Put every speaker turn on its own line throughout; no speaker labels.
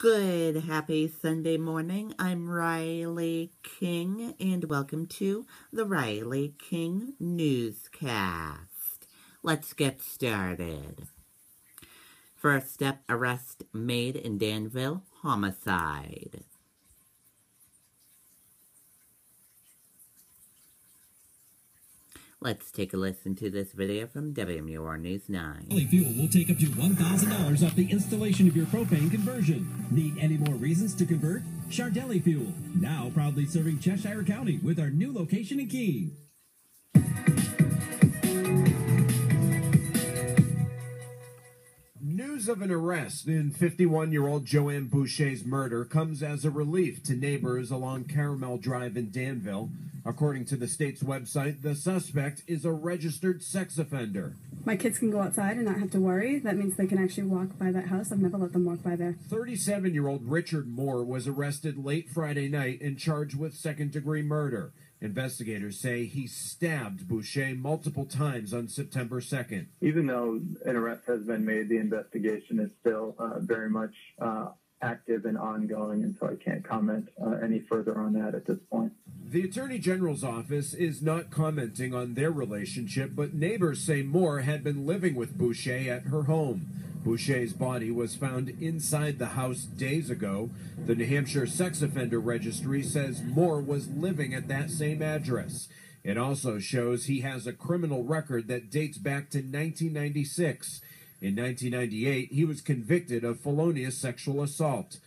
Good, happy Sunday morning. I'm Riley King, and welcome to the Riley King Newscast. Let's get started. First step, arrest made in Danville, homicide. Let's take a listen to this video from WMUR News 9.
Chardelli Fuel will take up to $1,000 off the installation of your propane conversion. Need any more reasons to convert? Chardelli Fuel, now proudly serving Cheshire County with our new location in Keene.
News of an arrest in 51-year-old Joanne Boucher's murder comes as a relief to neighbors along Caramel Drive in Danville. According to the state's website, the suspect is a registered sex offender.
My kids can go outside and not have to worry. That means they can actually walk by that house. I've never let them walk by there.
37-year-old Richard Moore was arrested late Friday night and charged with second-degree murder. Investigators say he stabbed Boucher multiple times on September 2nd.
Even though an arrest has been made, the investigation is still very much active and ongoing, and so I can't comment any further on that at this point.
The Attorney General's office is not commenting on their relationship, but neighbors say Moore had been living with Boucher at her home. Boucher's body was found inside the house days ago. The New Hampshire Sex Offender Registry says Moore was living at that same address. It also shows he has a criminal record that dates back to 1996. In 1998, he was convicted of felonious sexual assault.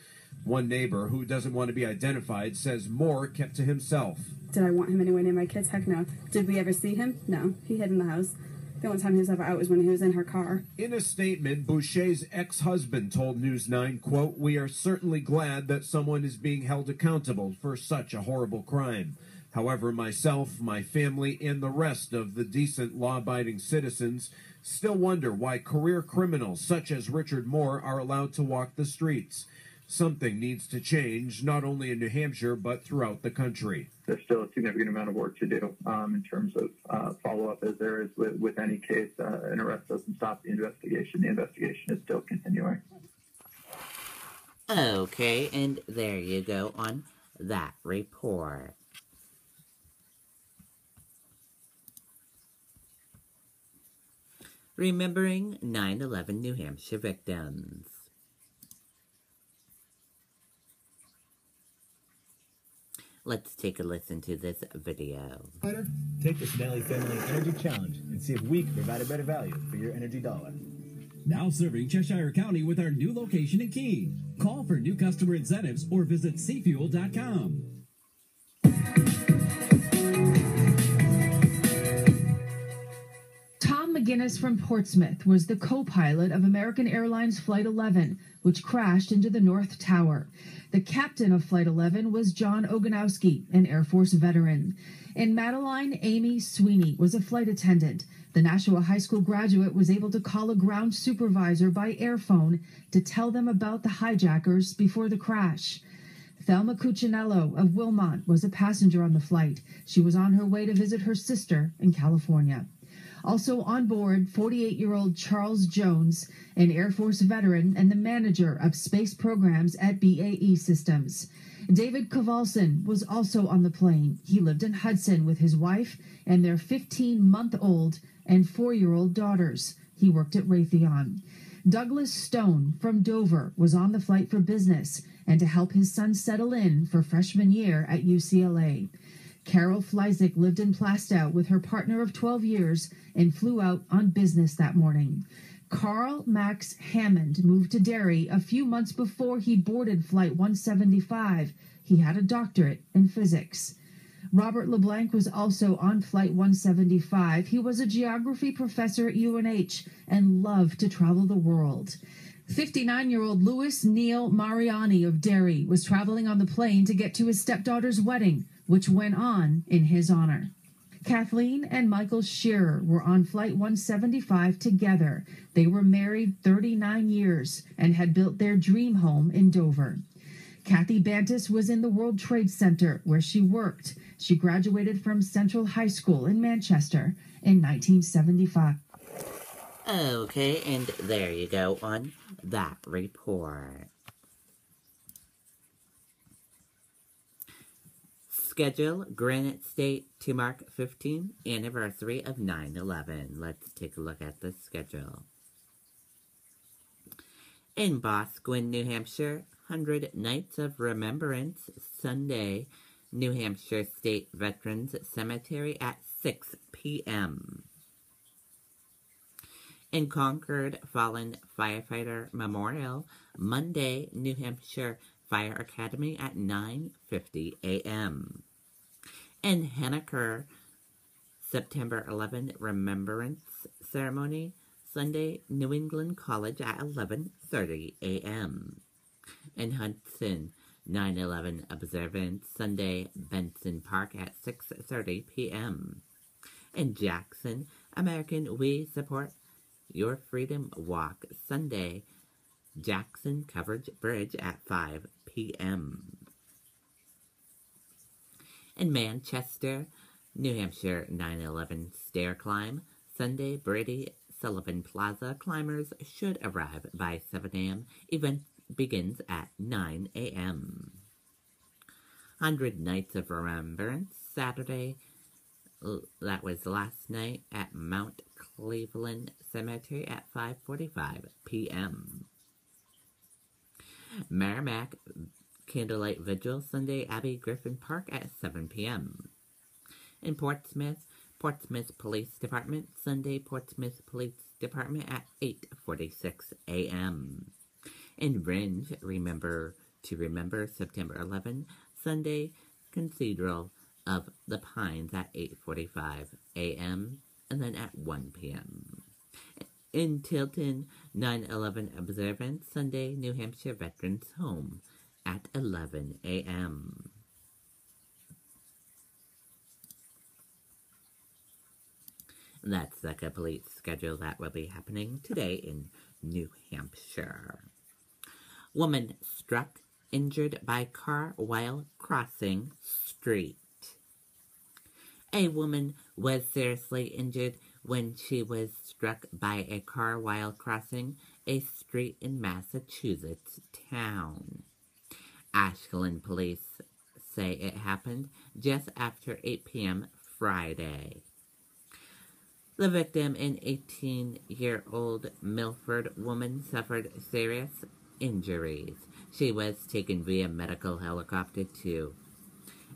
One neighbor, who doesn't want to be identified, says Moore kept to himself.
Did I want him anywhere near my kids? Heck no. Did we ever see him? No. He hid in the house. The only time he was ever out was when he was in her car.
In a statement, Boucher's ex-husband told News 9, quote, "We are certainly glad that someone is being held accountable for such a horrible crime. However, myself, my family, and the rest of the decent law-abiding citizens still wonder why career criminals such as Richard Moore are allowed to walk the streets. Something needs to change, not only in New Hampshire, but throughout the country."
There's still a significant amount of work to do in terms of follow-up, as there is with any case. An arrest doesn't stop the investigation. The investigation is still continuing.
Okay, and there you go on that report. Remembering 9/11 New Hampshire victims. Let's take a listen to this video.
Take the Snelly Family Energy Challenge and see if we can provide a better value for your energy dollar.
Now serving Cheshire County with our new location in Keene. Call for new customer incentives or visit cfuel.com.
McGinnis from Portsmouth was the co-pilot of American Airlines Flight 11, which crashed into the North Tower. The captain of Flight 11 was John Oganowski, an Air Force veteran. And Madeline Amy Sweeney was a flight attendant. The Nashua High School graduate was able to call a ground supervisor by airphone to tell them about the hijackers before the crash. Thelma Cuccinello of Wilmot was a passenger on the flight. She was on her way to visit her sister in California. Also on board, 48-year-old Charles Jones, an Air Force veteran and the manager of space programs at BAE Systems. David Kovalson was also on the plane. He lived in Hudson with his wife and their 15-month-old and 4-year-old daughters. He worked at Raytheon. Douglas Stone from Dover was on the flight for business and to help his son settle in for freshman year at UCLA. Carol Fleisig lived in Plastow with her partner of 12 years and flew out on business that morning. Carl Max Hammond moved to Derry a few months before he boarded Flight 175. He had a doctorate in physics. Robert LeBlanc was also on Flight 175. He was a geography professor at UNH and loved to travel the world. 59-year-old Louis Neil Mariani of Derry was traveling on the plane to get to his stepdaughter's wedding, which went on in his honor. Kathleen and Michael Shearer were on Flight 175 together. They were married 39 years and had built their dream home in Dover. Kathy Bantis was in the World Trade Center, where she worked. She graduated from Central High School in Manchester in 1975.
Okay, and there you go on that report. Schedule Granite State to mark 15th anniversary of 9/11. Let's take a look at the schedule. In Boscawen, New Hampshire, 100 Nights of Remembrance, Sunday, New Hampshire State Veterans Cemetery at 6 p.m. In Concord, Fallen Firefighter Memorial, Monday, New Hampshire Fire Academy at 9:50 a.m. In Henniker, September 11 Remembrance Ceremony, Sunday, New England College at 11:30 a.m. In Hudson, 9/11 Observance, Sunday, Benson Park at 6:30 p.m. In Jackson, American We Support Your Freedom Walk, Sunday, Jackson Covered Bridge at 5 p.m. In Manchester, New Hampshire, 9/11 Stair Climb, Sunday, Brady Sullivan Plaza. Climbers should arrive by 7 a.m. Event begins at 9 a.m. 100 Nights of Remembrance, Saturday, that was last night, at Mount Cleveland Cemetery at 5:45 p.m. Merrimack Candlelight Vigil, Sunday, Abbey Griffin Park at 7 p.m. In Portsmouth, Portsmouth Police Department, Sunday, Portsmouth Police Department at 8:46 a.m. In Ringe, Remember, September 11, Sunday, Cathedral of the Pines at 8:45 a.m. and then at 1 p.m. In Tilton, 9/11 Observance, Sunday, New Hampshire Veterans Home at 11 a.m. That's the complete schedule that will be happening today in New Hampshire. Woman struck, injured by car while crossing street. A woman was seriously injured when she was struck by a car while crossing a street in Massachusetts town. Ashland police say it happened just after 8 p.m. Friday. The victim, an 18-year-old Milford woman, suffered serious injuries. She was taken via medical helicopter to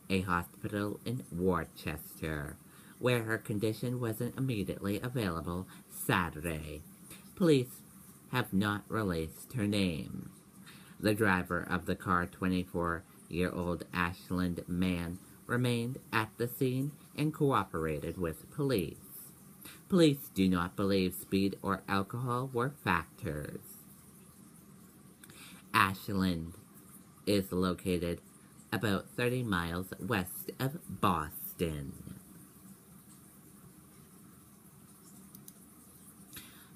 a hospital in Worcester, where her condition wasn't immediately available Saturday. Police have not released her name. The driver of the car, 24-year-old Ashland man, remained at the scene and cooperated with police. Police do not believe speed or alcohol were factors. Ashland is located about 30 miles west of Boston.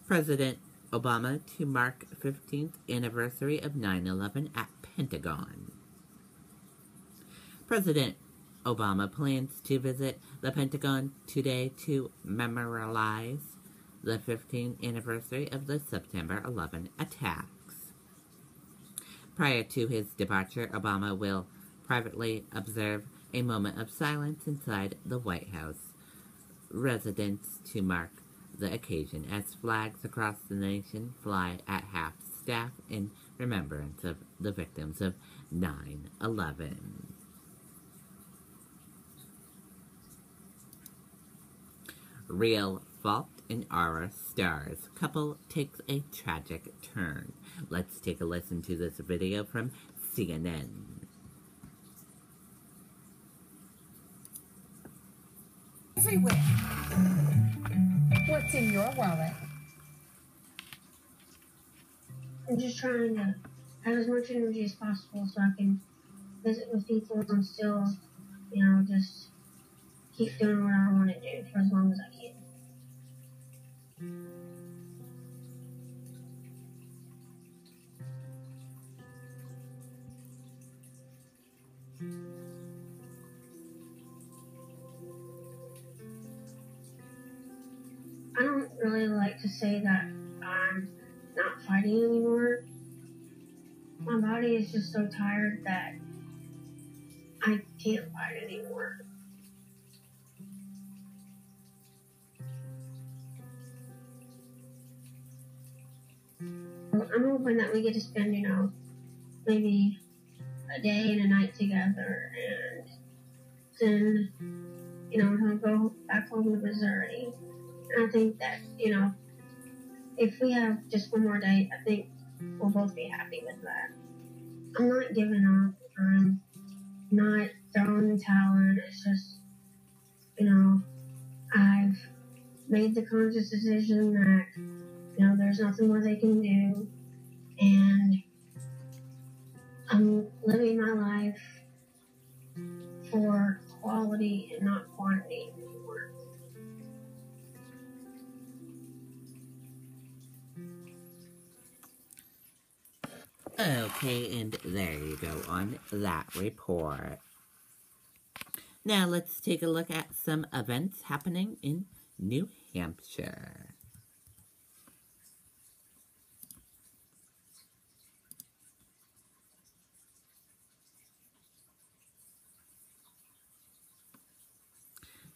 President Obama to mark 15th anniversary of 9/11 at Pentagon. President Obama plans to visit the Pentagon today to memorialize the 15th anniversary of the September 11 attacks. Prior to his departure, Obama will privately observe a moment of silence inside the White House residence to mark the occasion as flags across the nation fly at half-staff in remembrance of the victims of 9/11. Real Fault in Our Stars. Couple takes a tragic turn. Let's take a listen to this video from CNN.
Everywhere. What's in your wallet?
I'm just trying to have as much energy as possible so I can visit with people and still, just keep doing what I want to do for as long as I can. I don't really like to say that I'm not fighting anymore. My body is just so tired that I can't fight anymore. I'm hoping that we get to spend, maybe a day and a night together, and then, he'll go back home to Missouri. And I think that, if we have just one more day, I think we'll both be happy with that. I'm not giving up. I'm not throwing the towel in. It's just, I've made the conscious decision that, there's nothing more they can do. And I'm living my life for quality and not quantity anymore.
Okay, and there you go on that report. Now let's take a look at some events happening in New Hampshire.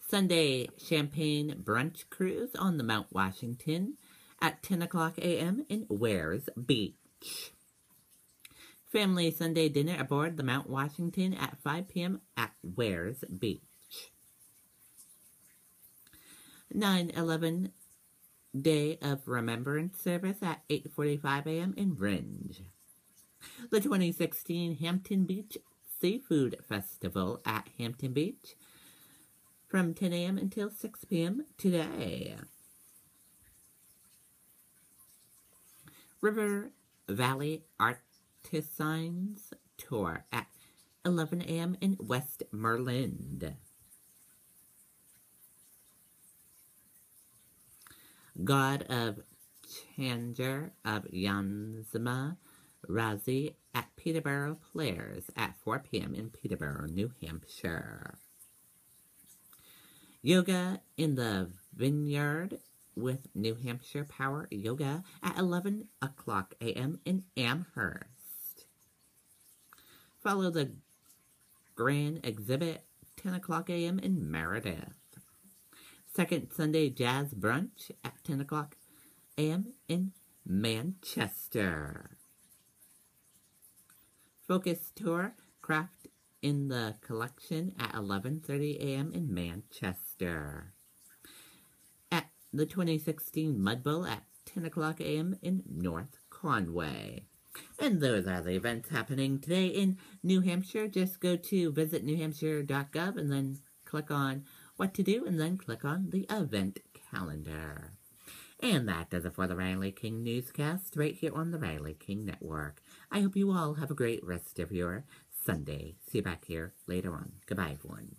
Sunday Champagne Brunch Cruise on the Mount Washington at 10 o'clock a.m. in Wares Beach. Family Sunday dinner aboard the Mount Washington at 5 p.m. at Wares Beach. 9/11 Day of Remembrance service at 8:45 a.m. in Ringe. The 2016 Hampton Beach Seafood Festival at Hampton Beach from 10 a.m. until 6 p.m. today. River Valley Artisans Tour at 11 a.m. in Westmoreland. God of Changer of Yanzma Razi at Peterborough Players at 4 p.m. in Peterborough, New Hampshire. Yoga in the Vineyard with New Hampshire Power Yoga at 11 o'clock a.m. in Amherst. Follow the Grand Exhibit 10 o'clock a.m. in Meredith. Second Sunday Jazz Brunch at 10 o'clock a.m. in Manchester. Focus Tour Craft in the Collection at 11:30 a.m. in Manchester. At the 2016 Mud Bowl at 10 o'clock a.m. in North Conway. And those are the events happening today in New Hampshire. Just go to visitnewhampshire.gov and then click on what to do and then click on the event calendar. And that does it for the Riley King Newscast right here on the Riley King Network. I hope you all have a great rest of your Sunday. See you back here later on. Goodbye, everyone.